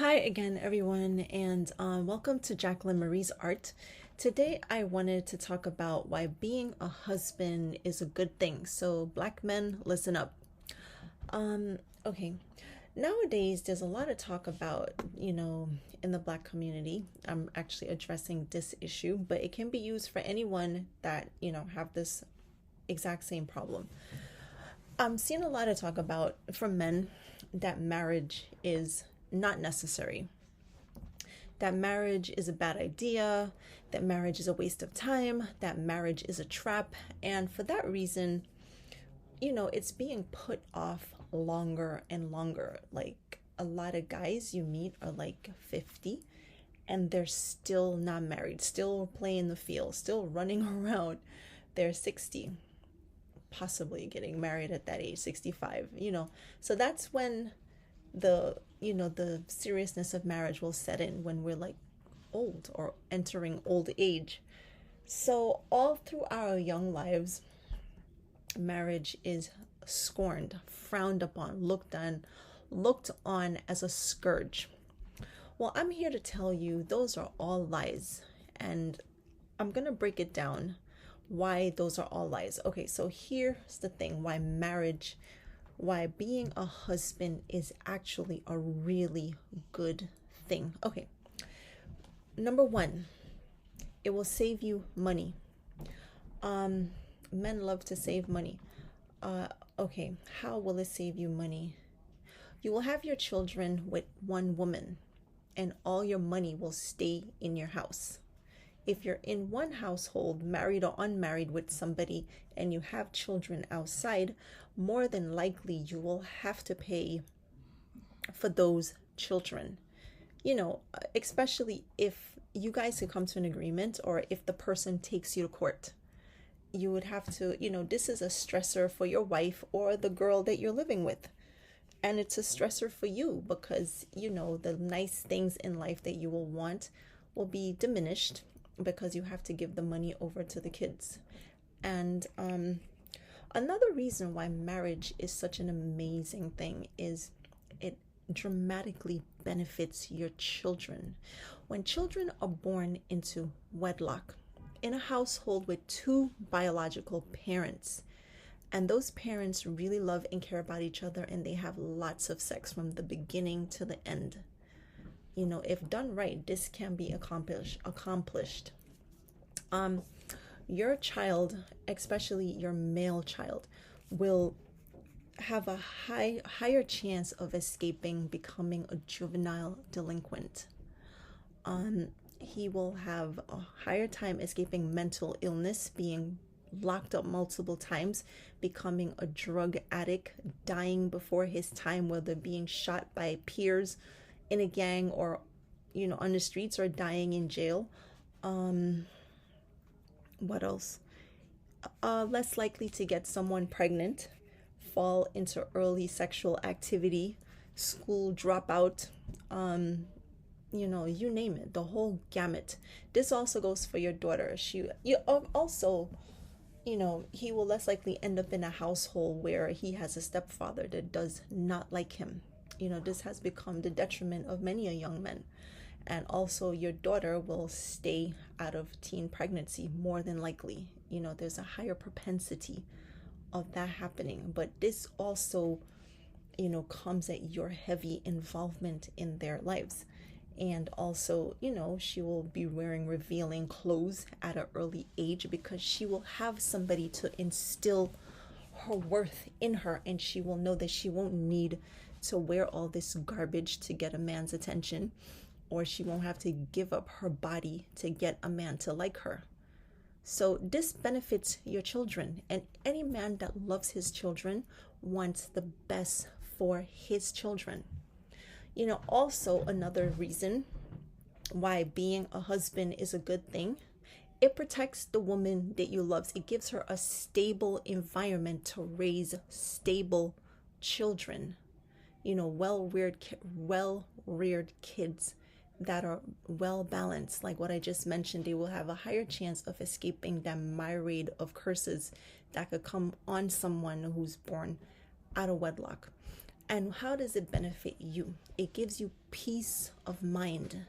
Hi again, everyone, and welcome to Jacqueline Marie's Art. Today, I wanted to talk about why being a husband is a good thing. So, black men, listen up. Okay, nowadays, there's a lot of talk about, in the black community. I'm actually addressing this issue, but it can be used for anyone that, have this exact same problem. I'm seeing a lot of talk about from men that marriage is not necessary, that marriage is a bad idea, that marriage is a waste of time, that marriage is a trap. And for that reason, it's being put off longer and longer. Like a lot of guys you meet are like 50 and they're still not married, still playing the field, still running around. They're 60, possibly getting married at that age, 65. So that's when the seriousness of marriage will set in, when we're like old or entering old age. So all through our young lives, marriage is scorned, frowned upon, looked on as a scourge. Well, I'm here to tell you those are all lies, and I'm going to break it down why those are all lies. Okay, so here's the thing, why being a husband is actually a really good thing. Okay, number one, it will save you money. Men love to save money. Uh, okay, how will it save you money? You will have your children with one woman, and all your money will stay in your house. If you're in one household, married or unmarried, with somebody, and you have children outside, more than likely you will have to pay for those children. Especially if you guys could come to an agreement, or if the person takes you to court, you would have to, this is a stressor for your wife or the girl that you're living with. And it's a stressor for you because, the nice things in life that you will want will be diminished because you have to give the money over to the kids. And another reason why marriage is such an amazing thing is it dramatically benefits your children. When children are born into wedlock, in a household with two biological parents, and those parents really love and care about each other, and they have lots of sex from the beginning to the end. If done right, this can be accomplished. Your child, especially your male child, will have a higher chance of escaping becoming a juvenile delinquent. He will have a higher time escaping mental illness, being locked up multiple times, becoming a drug addict, dying before his time, whether being shot by peers in a gang, or on the streets, or dying in jail. What else? Less likely to get someone pregnant, fall into early sexual activity, school dropout, you name it, the whole gamut. This also goes for your daughter. He will less likely end up in a household where he has a stepfather that does not like him. This has become the detriment of many a young man. And also, your daughter will stay out of teen pregnancy more than likely. There's a higher propensity of that happening. But this also, comes at your heavy involvement in their lives. And also, she will be wearing revealing clothes at an early age because she will have somebody to instill her worth in her, and she will know that she won't need to wear all this garbage to get a man's attention, or she won't have to give up her body to get a man to like her. So this benefits your children, and any man that loves his children wants the best for his children. Also another reason why being a husband is a good thing, it protects the woman that you love. It gives her a stable environment to raise stable children. Well-reared kids that are well balanced. Like what I just mentioned, they will have a higher chance of escaping that myriad of curses that could come on someone who's born out of wedlock. And how does it benefit you? It gives you peace of mind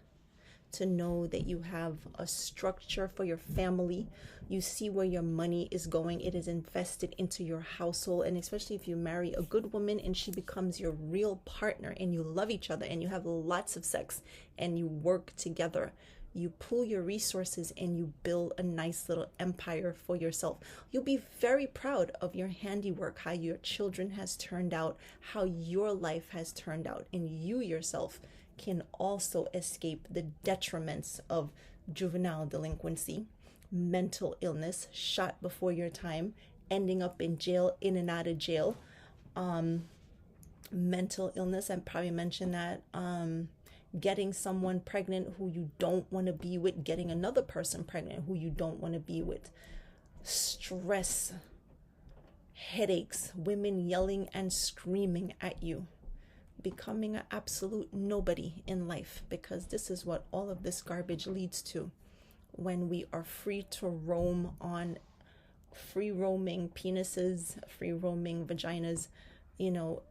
to know that you have a structure for your family. You see where your money is going. It is invested into your household. And especially if you marry a good woman and she becomes your real partner and you love each other and you have lots of sex and you work together, you pool your resources and you build a nice little empire for yourself. You'll be very proud of your handiwork, how your children has turned out, how your life has turned out, and you yourself can also escape the detriments of juvenile delinquency, mental illness, shot before your time, ending up in jail, in and out of jail, mental illness, I probably mentioned that, getting someone pregnant who you don't want to be with, getting another person pregnant who you don't want to be with, stress, headaches, women yelling and screaming at you, becoming an absolute nobody in life, because this is what all of this garbage leads to when we are free to roam on free roaming penises, free roaming vaginas.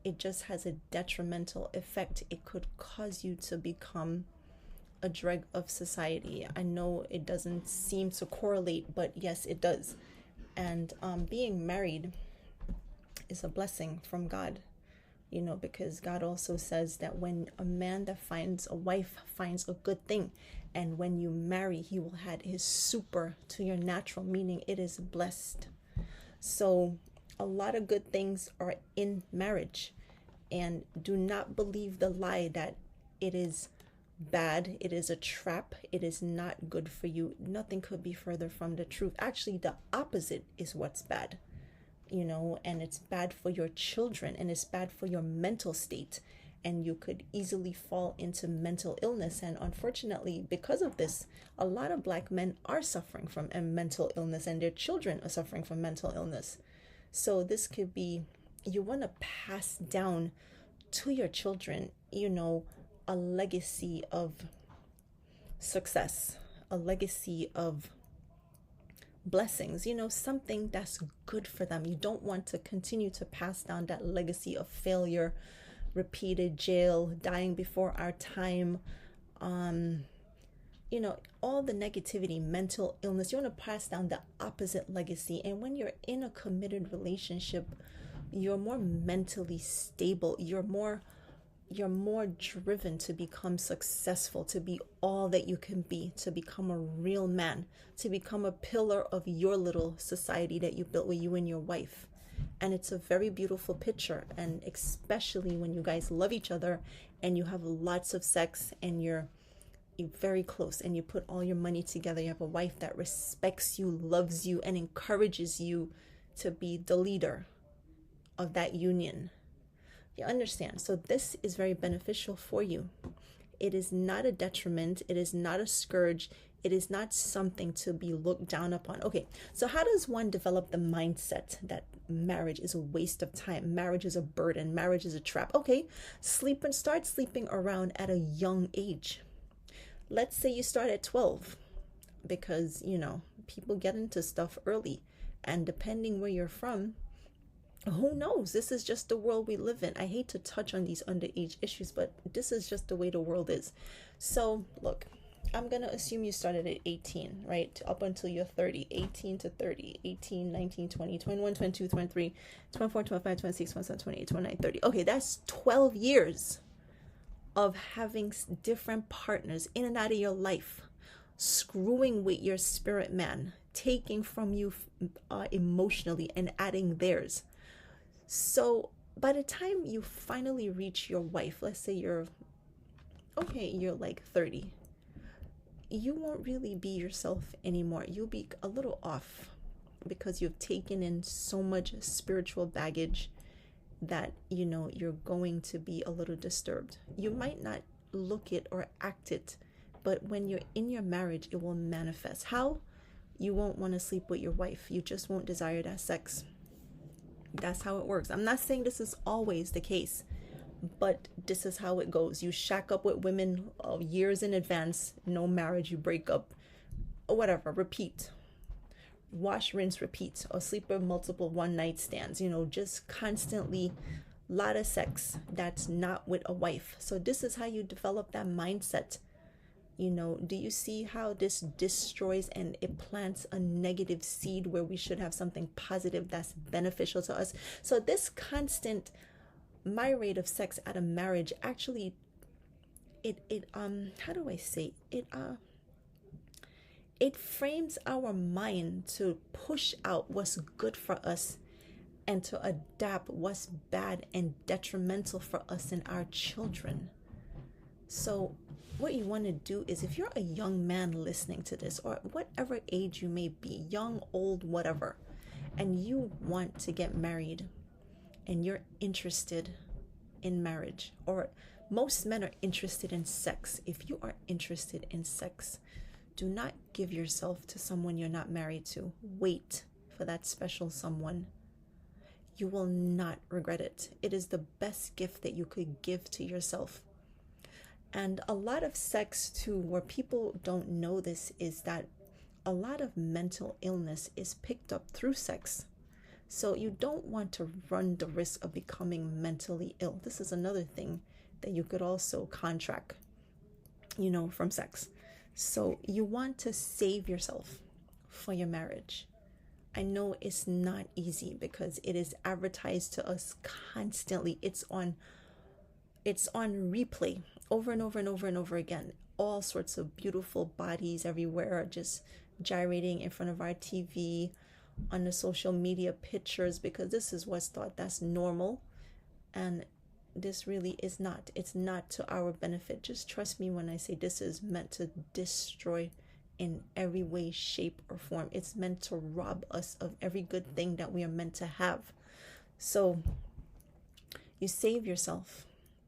It just has a detrimental effect. It could cause you to become a dreg of society. I know it doesn't seem to correlate, but yes, it does. And being married is a blessing from God, because God also says that when a man that finds a wife finds a good thing, and when you marry, he will add his super to your natural, meaning it is blessed. So a lot of good things are in marriage, and do not believe the lie that it is bad, it is a trap, it is not good for you. Nothing could be further from the truth. Actually, the opposite is what's bad, and it's bad for your children, and it's bad for your mental state, and you could easily fall into mental illness. And unfortunately, because of this, a lot of Black men are suffering from a mental illness, and their children are suffering from mental illness. So this could be, you want to pass down to your children, a legacy of success, a legacy of blessings, something that's good for them. You don't want to continue to pass down that legacy of failure, repeated jail, dying before our time, all the negativity, mental illness. You want to pass down the opposite legacy. And when you're in a committed relationship, you're more mentally stable. You're more driven to become successful, to be all that you can be, to become a real man, to become a pillar of your little society that you built with you and your wife. And it's a very beautiful picture. And especially when you guys love each other and you have lots of sex and you're very close and you put all your money together. You have a wife that respects you, loves you, and encourages you to be the leader of that union. You understand? So this is very beneficial for you. It is not a detriment. It is not a scourge. It is not something to be looked down upon. Okay, so how does one develop the mindset that marriage is a waste of time? Marriage is a burden. Marriage is a trap. Okay, start sleeping around at a young age. Let's say you start at 12, because, people get into stuff early. And depending where you're from, who knows? This is just the world we live in. I hate to touch on these underage issues, but this is just the way the world is. So, look, I'm going to assume you started at 18, right? Up until you're 30, 18 to 30, 18, 19, 20, 21, 22, 23, 24, 25, 26, 27, 28, 29, 30. Okay, that's 12 years of having different partners in and out of your life, screwing with your spirit man, taking from you emotionally and adding theirs. So by the time you finally reach your wife, let's say you're like 30, you won't really be yourself anymore. You'll be a little off because you've taken in so much spiritual baggage that you're going to be a little disturbed. You might not look it or act it, but when you're in your marriage, it will manifest. How? You won't want to sleep with your wife. You just won't desire that sex. That's how it works. I'm not saying this is always the case, but this is how it goes. You shack up with women years in advance. No marriage, you break up, or whatever. Repeat. Wash, rinse, repeat, or sleep with multiple one-night stands. Just constantly Lot of sex that's not with a wife. So this is how you develop that mindset. Do you see how this destroys and it plants a negative seed where we should have something positive that's beneficial to us? So this constant myriad of sex at a marriage actually, it how do I say it frames our mind to push out what's good for us and to adapt what's bad and detrimental for us and our children. So what you want to do is, if you're a young man listening to this, or whatever age you may be, young, old, whatever, and you want to get married and you're interested in marriage, or most men are interested in sex. If you are interested in sex, do not give yourself to someone you're not married to. Wait for that special someone. You will not regret it. It is the best gift that you could give to yourself. And a lot of sex too, where people don't know this, is that a lot of mental illness is picked up through sex. So you don't want to run the risk of becoming mentally ill. This is another thing that you could also contract, from sex. So you want to save yourself for your marriage. I know it's not easy because it is advertised to us constantly. It's on replay over and over and over and over again. All sorts of beautiful bodies everywhere, just gyrating in front of our TV, on the social media pictures, because this is what's thought that's normal, and this really is not. It's not to our benefit. Just trust me when I say this is meant to destroy in every way, shape, or form. It's meant to rob us of every good thing that we are meant to have. So you save yourself,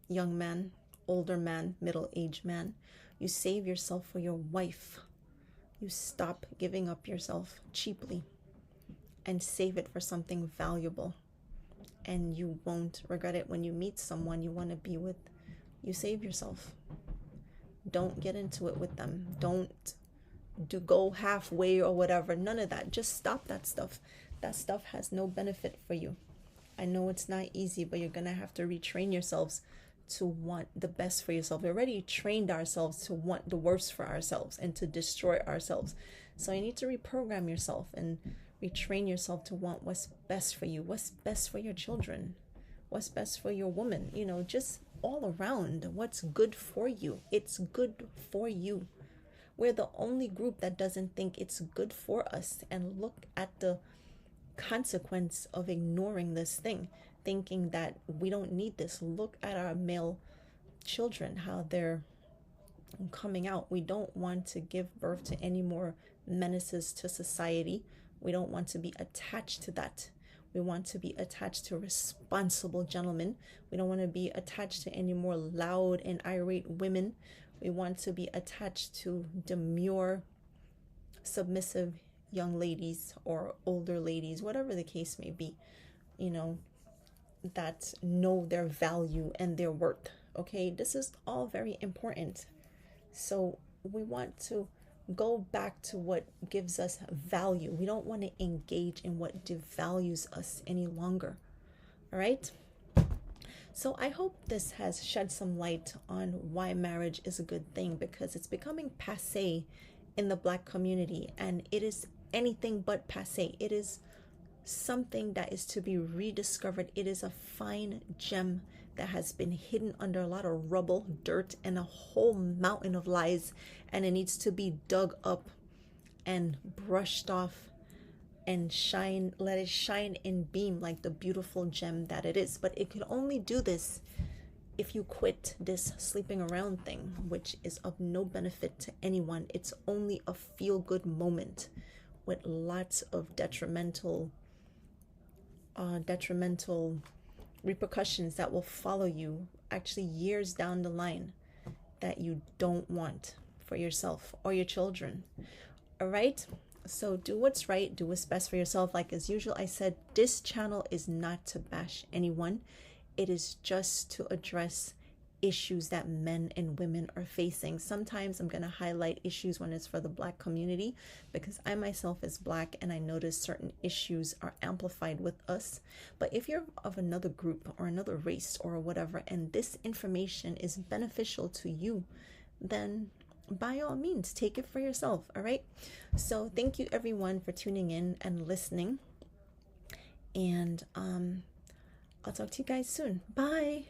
young man, older man, middle-aged man. You save yourself for your wife. You stop giving up yourself cheaply and save it for something valuable. And you won't regret it when you meet someone you want to be with. You save yourself. Don't get into it with them. Don't go halfway or whatever. None of that. Just stop that stuff. That stuff has no benefit for you. I know it's not easy, but you're going to have to retrain yourselves to want the best for yourself. We already trained ourselves to want the worst for ourselves and to destroy ourselves. So you need to reprogram yourself and retrain yourself to want what's best for you, what's best for your children, what's best for your woman, just all around what's good for you. It's good for you. We're the only group that doesn't think it's good for us. And look at the consequence of ignoring this thing, thinking that we don't need this. Look at our male children, how they're coming out. We don't want to give birth to any more menaces to society. We don't want to be attached to that. We want to be attached to responsible gentlemen. We don't want to be attached to any more loud and irate women. We want to be attached to demure, submissive young ladies or older ladies, whatever the case may be, that know their value and their worth. Okay, this is all very important. So we want to go back to what gives us value. We don't want to engage in what devalues us any longer. All right? So I hope this has shed some light on why marriage is a good thing, because it's becoming passé in the Black community, and it is anything but passé. It is something that is to be rediscovered. It is a fine gem that has been hidden under a lot of rubble, dirt, and a whole mountain of lies, and it needs to be dug up and brushed off and let it shine and beam like the beautiful gem that it is. But it could only do this if you quit this sleeping around thing, which is of no benefit to anyone. It's only a feel-good moment with lots of detrimental repercussions that will follow you actually years down the line that you don't want for yourself or your children. All right? So do what's right, do what's best for yourself. Like as usual, I said, this channel is not to bash anyone. It is just to address issues that men and women are facing. Sometimes I'm going to highlight issues when it's for the Black community, because I myself is Black and I notice certain issues are amplified with us. But if you're of another group or another race or whatever, and this information is beneficial to you, then by all means, take it for yourself. All right. So thank you everyone for tuning in and listening. And I'll talk to you guys soon. Bye.